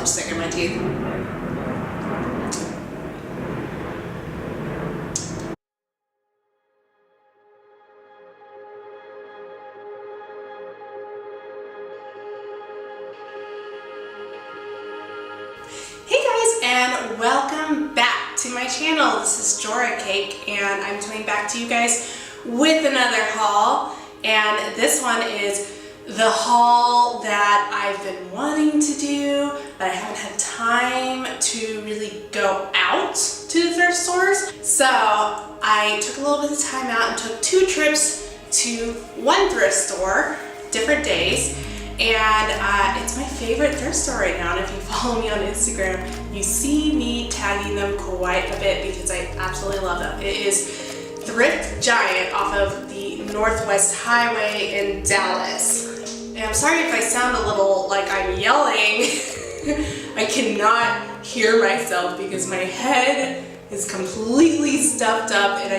lipstick in my teeth. Hey guys, and welcome back to my channel. This is Jora Cake, and I'm coming back to you guys with another haul. And this one is the haul that I've been wanting to do, but I haven't had time to really go out to the thrift stores. So I took a little bit of time out and took 2 trips to one thrift store, different days. And it's my favorite thrift store right now, and if you follow me on Instagram, you see me tagging them quite a bit because I absolutely love them. It is Thrift Giant off of the Northwest Highway in Dallas. And I'm sorry if I sound a little like I'm yelling. I cannot hear myself because my head is completely stuffed up and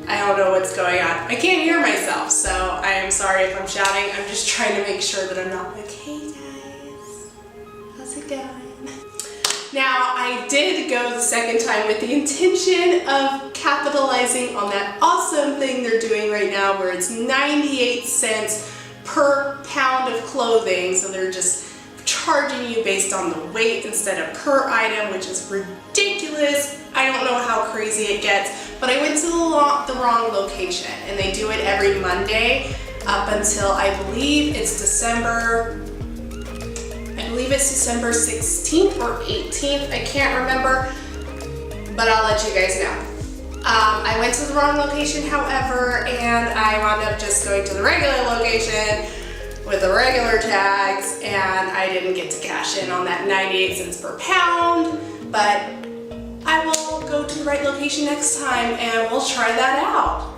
I don't know what's going on. I can't hear myself, so I am sorry if I'm shouting. I'm just trying to make sure that I'm not like, hey guys, how's it going? Now, I did go the second time with the intention of capitalizing on that awesome thing they're doing right now where it's 98 cents per pound of clothing. So they're just charging you based on the weight instead of per item, which is ridiculous. I don't know how crazy it gets, but I went to the wrong location, and they do it every Monday up until I believe it's December 16th or 18th. I can't remember, but I'll let you guys know. I went to the wrong location, however, and I wound up just going to the regular location with the regular tags, and I didn't get to cash in on that 98 cents per pound, but I will go to the right location next time and we'll try that out.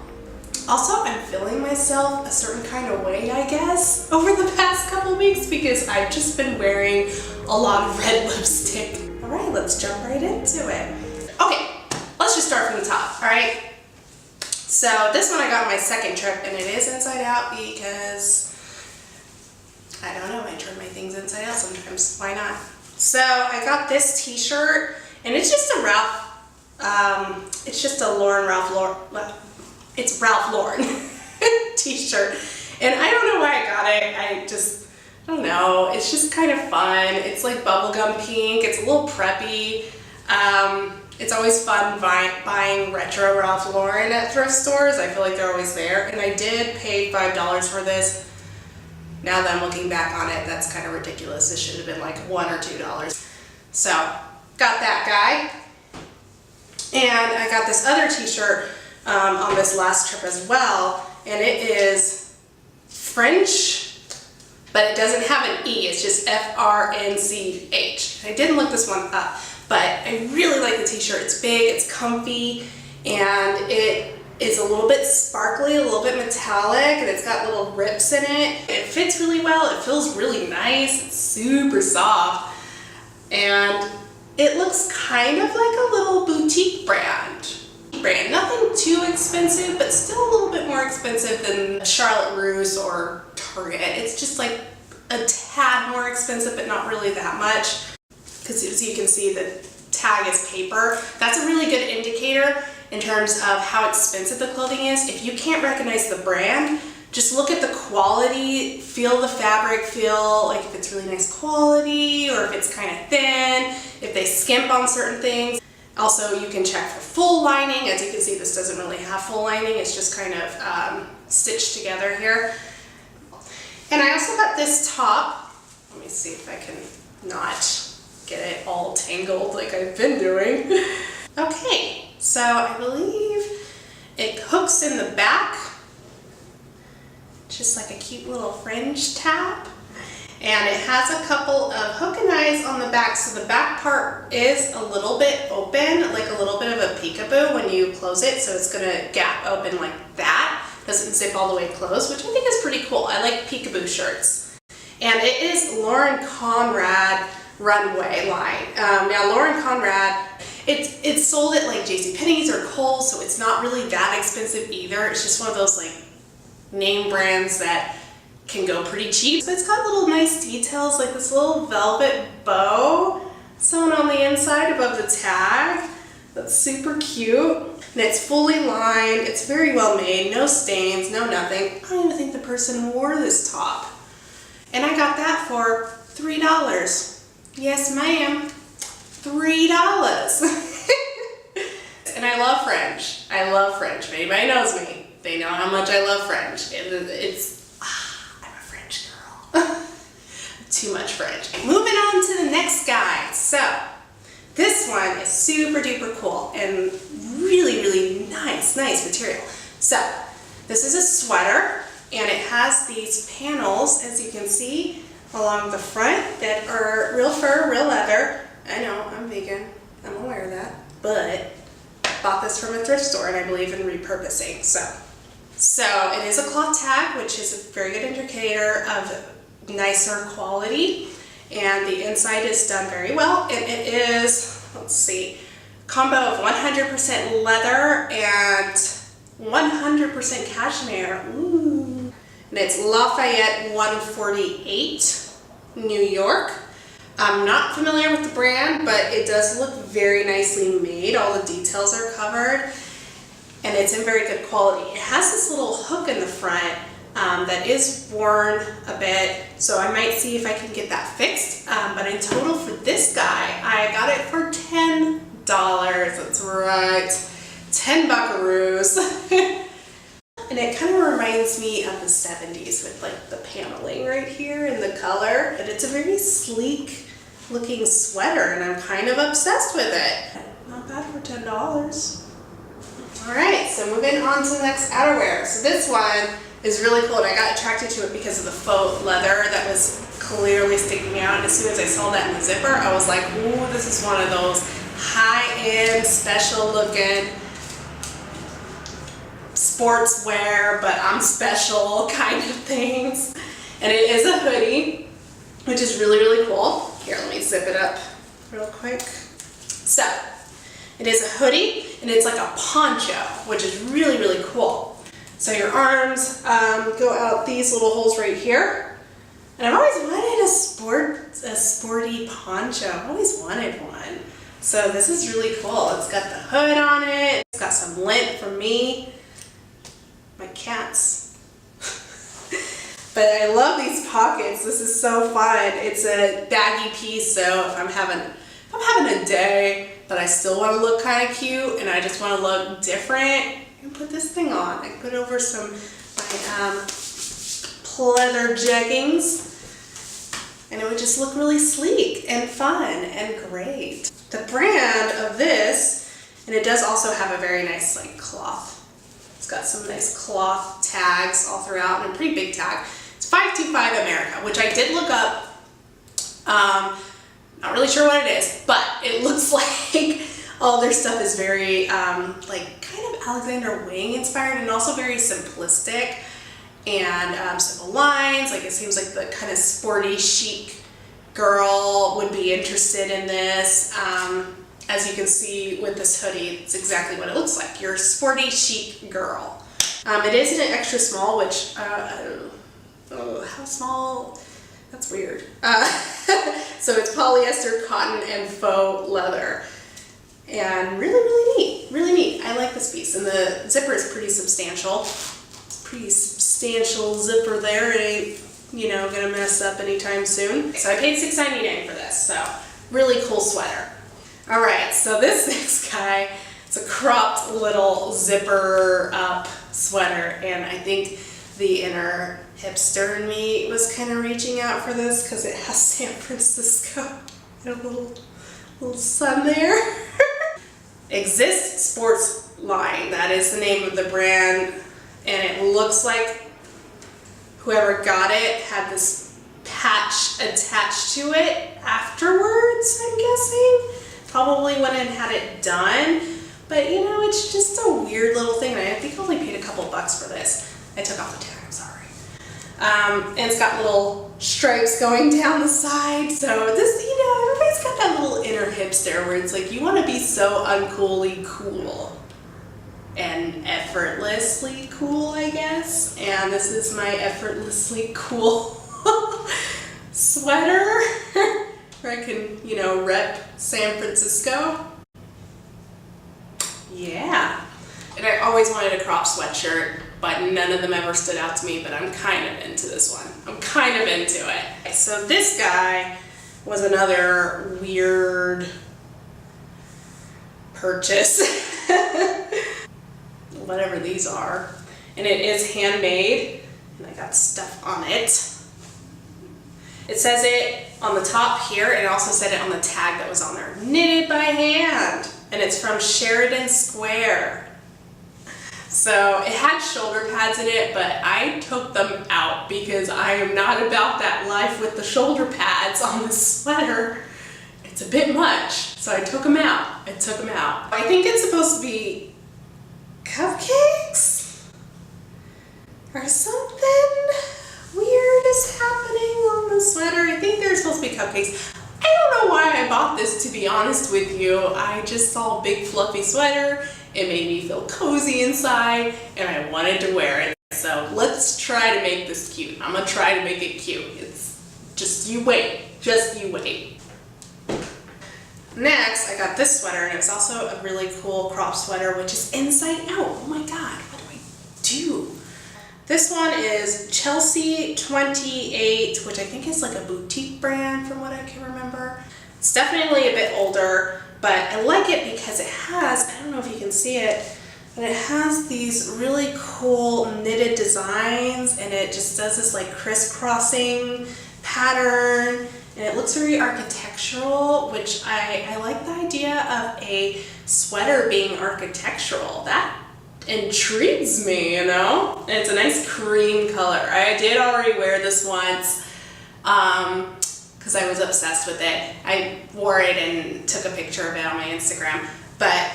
Also, I'm feeling myself a certain kind of way, I guess, over the past couple weeks because I've just been wearing a lot of red lipstick. All right, let's jump right into it. Okay, let's just start from the top, all right? So this one I got on my second trip, and it is inside out because, I don't know, I turn my things inside out sometimes. Why not? So I got this t-shirt, and it's just a Ralph Lauren t-shirt. And I don't know why I got it. I don't know. It's just kind of fun. It's like bubblegum pink. It's a little preppy. It's always fun buying retro Ralph Lauren at thrift stores. I feel like they're always there. And I did pay $5 for this. Now that I'm looking back on it, that's kind of ridiculous. It should have been like $1 or $2. So, got that guy. And I got this other t-shirt on this last trip as well. And it is French, but it doesn't have an E. It's just F-R-N-C-H. I didn't look this one up, but I really like the t-shirt. It's big, it's comfy, and it is a little bit sparkly, a little bit metallic, and it's got little rips in it. It fits really well. It feels really nice. It's super soft. And it looks kind of like a little boutique brand. Nothing too expensive, but still a little bit more expensive than Charlotte Russe or Target. It's just like a tad more expensive, but not really that much. Because as you can see, the tag is paper. That's a really good indicator in terms of how expensive the clothing is. If you can't recognize the brand, just look at the quality, feel the fabric, feel like if it's really nice quality or if it's kind of thin, if they skimp on certain things. Also, you can check for full lining. As you can see, this doesn't really have full lining. It's just kind of stitched together here. And I also got this top. Let me see if I can not get it all tangled like I've been doing. Okay, so I believe it hooks in the back. Just like a cute little fringe tab. And it has a couple of hook and eyes on the back, so the back part is a little bit open, like a little bit of a peekaboo when you close it, so it's gonna gap open like that. Doesn't zip all the way closed, which I think is pretty cool. I like peekaboo shirts. And it is Lauren Conrad runway line. Now Lauren Conrad, it's sold at like JCPenney's or Kohl's, so it's not really that expensive either. It's just one of those like name brands that can go pretty cheap. So it's got little nice details like this little velvet bow sewn on the inside above the tag. That's super cute. And it's fully lined. It's very well made. No stains, no nothing. I don't even think the person wore this top. And I got that for $3. Yes, ma'am. $3. And I love French. I love French. If anybody knows me, they know how much I love French. I'm a French girl. Too much French. Moving on to the next guy. So, this one is super duper cool and really, really nice material. So, this is a sweater and it has these panels, as you can see, along the front that are real fur, real leather. I know, I'm vegan. I'm aware of that. But bought this from a thrift store and I believe in repurposing. So it is a cloth tag, which is a very good indicator of nicer quality. And the inside is done very well. And it is, let's see, combo of 100% leather and 100% cashmere. Ooh. And it's Lafayette 148, New York. I'm not familiar with the brand, but it does look very nicely made. All the details are covered, and it's in very good quality. It has this little hook in the front that is worn a bit, so I might see if I can get that fixed. But in total for this guy, I got it for $10. That's right, 10 buckaroos. And it kind of reminds me of the 70s with like the paneling right here and the color. And it's a very sleek looking sweater and I'm kind of obsessed with it. Not bad for $10. Alright, so moving on to the next outerwear. So this one is really cool and I got attracted to it because of the faux leather that was clearly sticking out. And as soon as I saw that in the zipper, I was like, ooh, this is one of those high-end, special looking sportswear, but I'm special kind of things. And it is a hoodie, which is really, really cool. Here, let me zip it up real quick. So, it is a hoodie, and it's like a poncho, which is really, really cool. So your arms go out these little holes right here. And I've always wanted a sporty poncho. I've always wanted one. So this is really cool. It's got the hood on it. It's got some lint for me. My cats. But I love these pockets. This is so fun. It's a baggy piece, so if I'm having a day but I still want to look kind of cute and I just want to look different, I can put this thing on. I can put it over some my pleather jeggings and it would just look really sleek and fun and great. The brand of this, and it does also have a very nice like cloth. It's got some nice cloth tags all throughout and a pretty big tag. It's 525 America, which I did look up. Not really sure what it is, but it looks like all their stuff is very like kind of Alexander Wang inspired and also very simplistic and simple lines. Like it seems like the kind of sporty chic girl would be interested in this. As you can see with this hoodie, it's exactly what it looks like. You're a sporty chic girl. It is in an extra small, which, how small? That's weird. So it's polyester, cotton, and faux leather. And really, really neat. Really neat. I like this piece. And the zipper is pretty substantial. It's a pretty substantial zipper there. It ain't, you know, gonna mess up anytime soon. So I paid $6.99 for this. So really cool sweater. All right, so this next guy, it's a cropped little zipper up sweater, and I think the inner hipster in me was kind of reaching out for this because it has San Francisco and a little sun there. Exist Sports Line, that is the name of the brand, and it looks like whoever got it had this patch attached to it afterwards, I'm guessing. Probably went and had it done, but you know, it's just a weird little thing. And I think I only paid a couple bucks for this. I took off the tag, I'm sorry. And it's got little stripes going down the side. So this, you know, everybody's got that little inner hipster where it's like you want to be so uncoolly cool. and effortlessly cool, I guess. And this is my effortlessly cool sweater where I can, you know, rep San Francisco. Yeah. And I always wanted a crop sweatshirt, but none of them ever stood out to me, but I'm kind of into this one. I'm kind of into it. So this guy was another weird purchase. Whatever these are. And it is handmade, and I got stuff on it. It says it on the top here, and it also said it on the tag that was on there. Knitted by hand. And it's from Sheridan Square. So it had shoulder pads in it, but I took them out because I am not about that life with the shoulder pads on the sweater. It's a bit much. So I took them out. I think it's supposed to be cupcakes or something weird is happening on the sweater. I think they're supposed to be cupcakes. I don't know why I bought this, to be honest with you. I just saw a big fluffy sweater. It made me feel cozy inside and I wanted to wear it. So let's try to make this cute. I'm gonna try to make it cute. It's just you wait. Next, I got this sweater, and it's also a really cool crop sweater, which is inside out. Oh my God, what do I do? This one is Chelsea 28, which I think is like a boutique brand from what I can remember. It's definitely a bit older, but I like it because it has, I don't know if you can see it, but it has these really cool knitted designs, and it just does this like crisscrossing pattern. And it looks very architectural, which I like the idea of a sweater being architectural. That intrigues me, you know? And it's a nice cream color. I did already wear this once because I was obsessed with it. I wore it and took a picture of it on my Instagram. But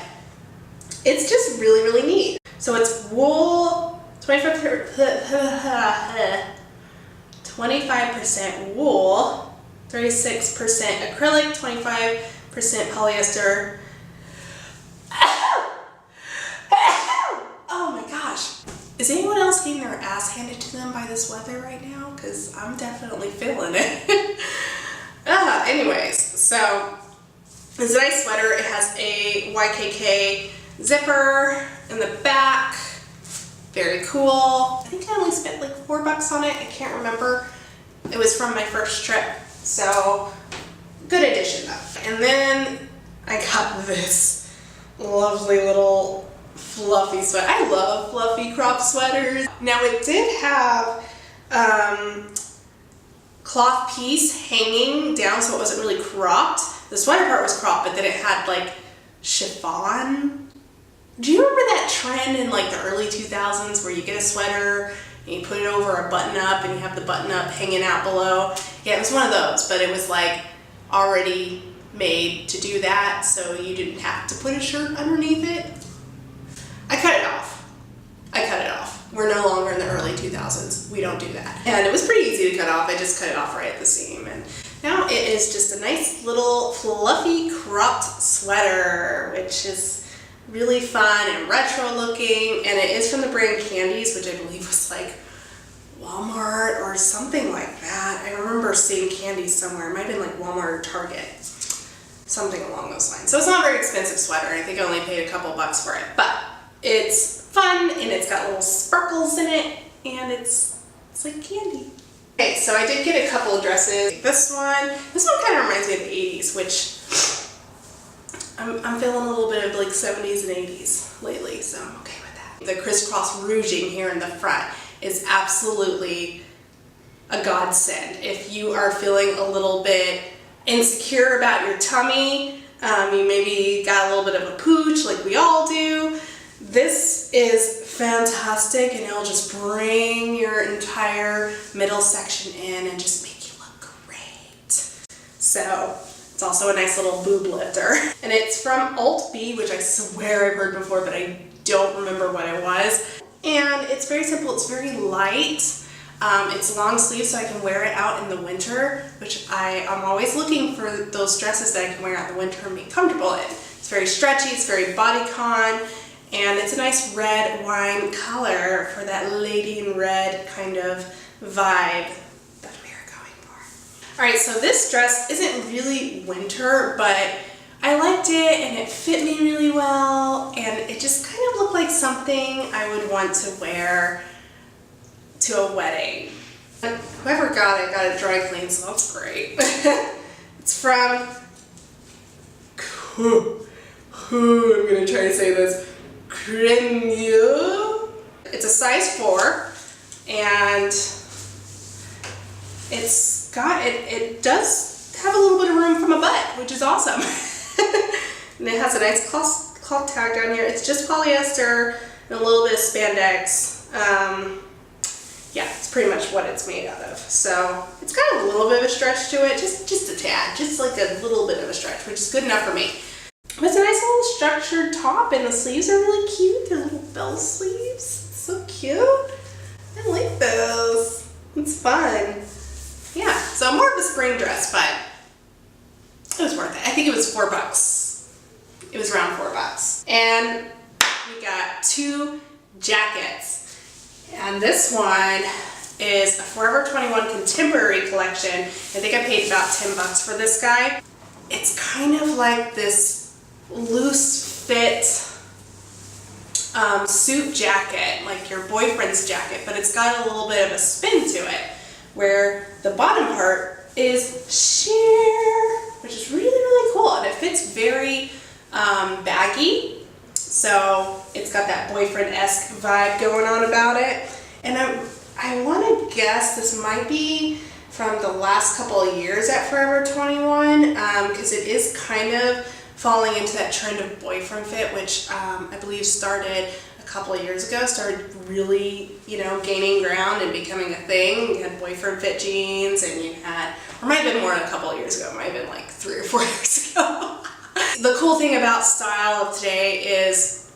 it's just really, really neat. So it's wool, 25% wool, 36% acrylic, 25% polyester. Oh my gosh. Is anyone else getting their ass handed to them by this weather right now? Because I'm definitely feeling it. Anyways, so it's a nice sweater. It has a YKK zipper in the back. Very cool. I think I only spent like $4 on it. I can't remember. It was from my first trip. So, good addition though. And then I got this lovely little fluffy sweater. I love fluffy crop sweaters. Now it did have cloth piece hanging down, so it wasn't really cropped. The sweater part was cropped, but then it had like chiffon. Do you remember that trend in like the early 2000s where you get a sweater and you put it over a button up and you have the button up hanging out below? Yeah, it was one of those, but it was like already made to do that, so you didn't have to put a shirt underneath it. I cut it off. We're no longer in the early 2000s. We don't do that. And it was pretty easy to cut off. I just cut it off right at the seam. And now it is just a nice little fluffy cropped sweater, which is really fun and retro looking. And it is from the brand Candies, which I believe was like Walmart or something like that. I remember seeing Candies somewhere. It might have been like Walmart or Target. Something along those lines. So it's not a very expensive sweater. I think I only paid a couple bucks for it. But it's fun and it's got little sparkles in it and it's like candy. Okay, so I did get a couple of dresses. This one kind of reminds me of the 80s, which I'm feeling a little bit of like 70s and 80s lately, so I'm okay with that. The crisscross ruching here in the front is absolutely a godsend. If you are feeling a little bit insecure about your tummy, you maybe got a little bit of a pooch like we all do, this is fantastic, and it'll just bring your entire middle section in and just make you look great. So it's also a nice little boob lifter. And it's from Alt B, which I swear I've heard before, but I don't remember what it was. And it's very simple, it's very light. It's long sleeve, so I can wear it out in the winter, which I'm always looking for those dresses that I can wear out in the winter and be comfortable in. It's very stretchy, it's very bodycon, And it's a nice red wine color for that lady in red kind of vibe that we are going for. All right, so this dress isn't really winter, but I liked it and it fit me really well, and it just kind of looked like something I would want to wear to a wedding. And whoever got it dry clean, so that's great. It's from, I'm gonna try to say this, Cremeux. It's a size 4, and it does have a little bit of room from a butt, which is awesome. And it has a nice cloth tag down here. It's just polyester and a little bit of spandex. Yeah, it's pretty much what it's made out of. So it's got a little bit of a stretch to it, just a tad, just like a little bit of a stretch, which is good enough for me. But it's a nice little structured top, and the sleeves are really cute. They're little bell sleeves. It's so cute. I like those. It's fun. Yeah, so more of a spring dress, but it was worth it. I think it was $4. It was around $4. And we got 2 jackets. And this one is a Forever 21 Contemporary collection. I think I paid about $10 for this guy. It's kind of like this loose fit suit jacket, like your boyfriend's jacket, but it's got a little bit of a spin to it, where the bottom part is sheer, which is really, really cool, and it fits very baggy. So it's got that boyfriend-esque vibe going on about it. And I want to guess this might be from the last couple of years at Forever 21, because it is kind of falling into that trend of boyfriend fit, which I believe started a couple of years ago, started really, gaining ground and becoming a thing. You had boyfriend fit jeans, and you had, or might have been more than a couple of years ago, it might have been like 3 or 4 years ago. The cool thing about style of today is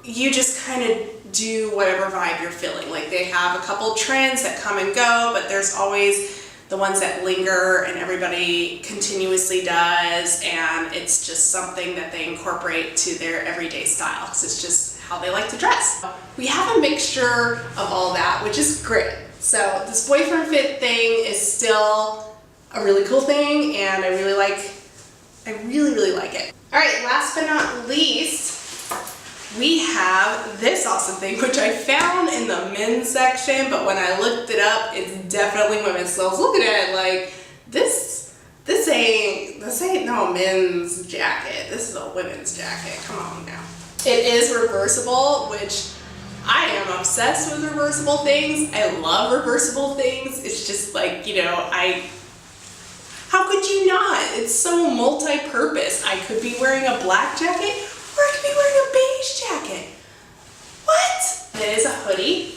you just kind of do whatever vibe you're feeling. Like, they have a couple trends that come and go, but there's always the ones that linger and everybody continuously does, and it's just something that they incorporate to their everyday style because it's just how they like to dress. We have a mixture of all that, which is great. So this boyfriend fit thing is still a really cool thing, and I really really like it. All right, last but not least, we have this awesome thing, which I found in the men's section, but when I looked it up, it's definitely women's. So I was looking at it like, this ain't no men's jacket. This is a women's jacket. Come on now. It is reversible, which I am obsessed with reversible things. I love reversible things. It's just like, how could you not? It's so multi-purpose. I could be wearing a black jacket, or I could be wearing a beige jacket. What? It is a hoodie.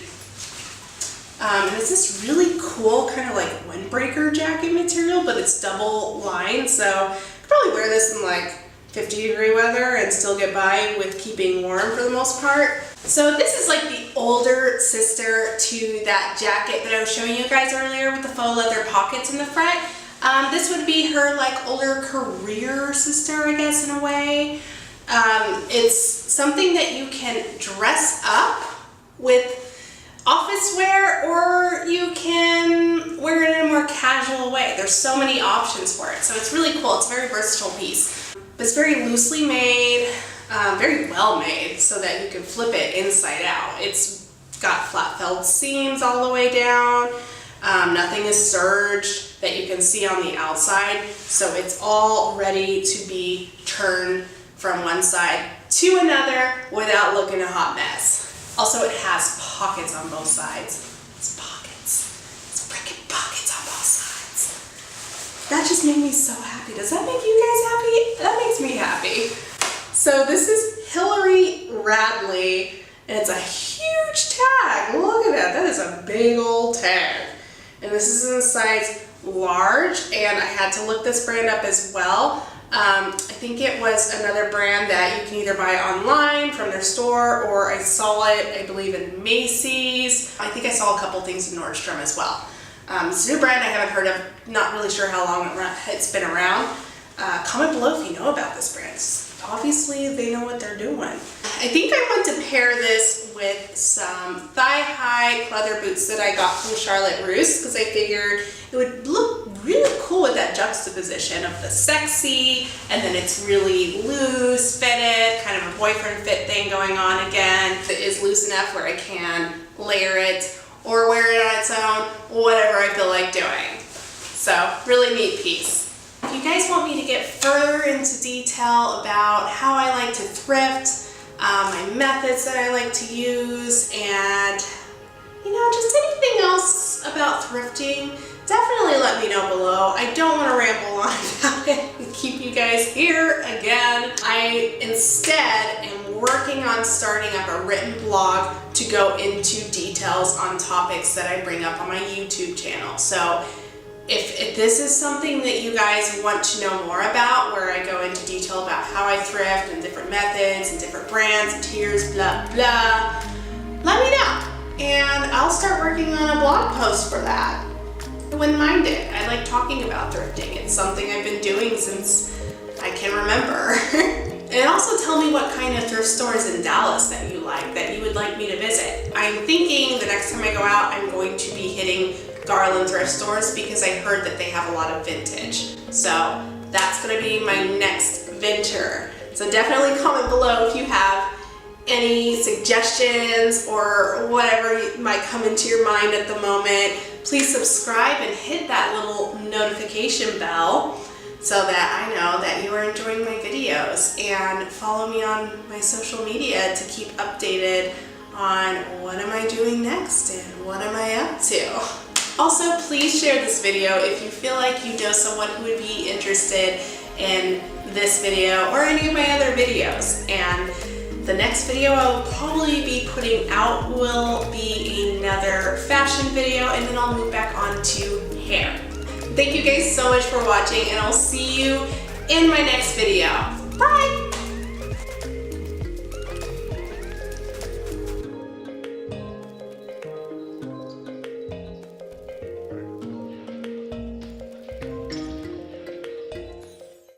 And it's this really cool kind of like windbreaker jacket material, but it's double lined, so I could probably wear this in like 50-degree weather and still get by with keeping warm for the most part. So this is like the older sister to that jacket that I was showing you guys earlier with the faux leather pockets in the front. This would be her like older career sister, I guess, in a way. It's something that you can dress up with office wear, or you can wear it in a more casual way. There's so many options for it, so it's really cool. It's a very versatile piece. But it's very loosely made, very well made, so that you can flip it inside out. It's got flat felled seams all the way down. Nothing is serged that you can see on the outside, so it's all ready to be turned from one side to another without looking a hot mess. Also, it has pockets on both sides. It's pockets. It's freaking pockets on both sides. That just made me so happy. Does that make you guys happy? That makes me happy. So this is Hillary Radley, and it's a huge tag. Look at that. That is a big old tag. And this is in a size large, and I had to look this brand up as well. I think it was another brand that you can either buy online from their store, or I saw it, I believe, in Macy's. I think I saw a couple things in Nordstrom as well. It's a new brand I haven't heard of, not really sure how long it's been around. Comment below if you know about this brand. It's obviously they know what they're doing. I think I want to pair this with some thigh-high pleather boots that I got from Charlotte Russe, because I figured it would look really cool with that juxtaposition of the sexy and then it's really loose fitted, kind of a boyfriend fit thing going on again. It is loose enough where I can layer it or wear it on its own, whatever I feel like doing. So really neat piece. If you guys want me to get further into detail about how I like to thrift, my methods that I like to use, and just anything else about thrifting, definitely let me know below. I don't want to ramble on about it and keep you guys here again. I instead am working on starting up a written blog to go into details on topics that I bring up on my YouTube channel. So if this is something that you guys want to know more about, where I go into detail about how I thrift and different methods and different brands and tiers, blah, blah, let me know. And I'll start working on a blog post for that. I wouldn't mind it. I like talking about thrifting. It's something I've been doing since I can remember. And also tell me what kind of thrift stores in Dallas that you like, that you would like me to visit. I'm thinking the next time I go out, I'm going to be hitting Garland thrift stores because I heard that they have a lot of vintage. So that's going to be my next venture. So definitely comment below if you have any suggestions or whatever might come into your mind at the moment. Please subscribe and hit that little notification bell so that I know that you are enjoying my videos, and follow me on my social media to keep updated on what am I doing next and what am I up to. Also, please share this video if you feel like you know someone who would be interested in this video or any of my other videos. And the next video I will probably be putting out will be another fashion video, and then I'll move back on to hair. Thank you guys so much for watching, and I'll see you in my next video. Bye!